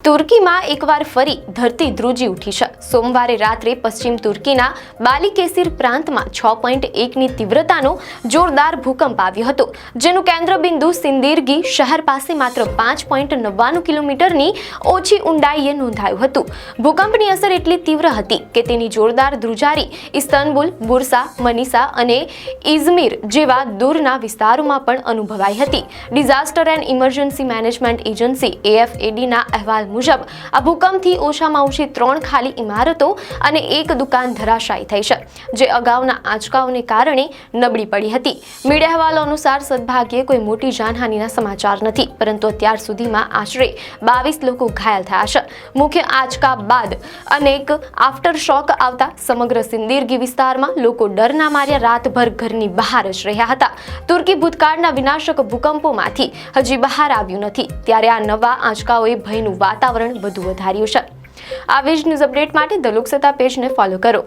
તુર્કીમાં એકવાર ફરી ધરતી ધ્રુજી ઉઠી છે। સોમવારે રાત્રે પશ્ચિમ તુર્કીના બાલિકેસિર પ્રાંતમાં 6.1ની તીવ્રતાનો જોરદાર ભૂકંપ આવ્યો હતો, જેનું કેન્દ્રબિંદુ સિન્દિરગી શહેર પાસે માત્ર 5.99 કિલોમીટરની ઓછી ઊંડાઈએ નોંધાયું હતું। ભૂકંપની અસર એટલી તીવ્ર હતી કે તેની જોરદાર ધ્રુજારી ઇસ્તાનબુલ, બુર્સા, મનીસા અને ઇઝમીર જેવા દૂરના વિસ્તારોમાં પણ અનુભવાઈ હતી। Disaster and emergency management agency AFADના અહેવાલ મુજબ આ ભૂકંપથી ઓછામાં ઓછી 3 ખાલી ઇમારતો અને 1 દુકાન ધરાશાયી થઈ છે, જે અગાઉના આંચકાઓને કારણે નબળી પડી હતી। મીડિયા અહેવાલો અનુસાર સદભાગ્યે કોઈ મોટી જાનહાનિના સમાચાર નથી, પરંતુ અત્યાર સુધીમાં આશરે 22 લોકો ઘાયલ થયા છે। મુખ્ય આંચકા બાદ અનેક આફ્ટરશોક આવતા સમગ્ર સિન્દિરગી વિસ્તારમાં લોકો ડરના માર્યા રાતભર ઘરની બહાર જ રહ્યા હતા। તુર્કી ભૂતકાળના વિનાશક ભૂકંપોમાંથી હજી બહાર આવ્યું નથી, ત્યારે આ નવા આંચકાઓએ ભયનું વાતાવરણ વધુ વધાર્યું છે। આવી જ ન્યૂઝ અપડેટ માટે ધ લોકસત્તા પેજને ફોલો કરો।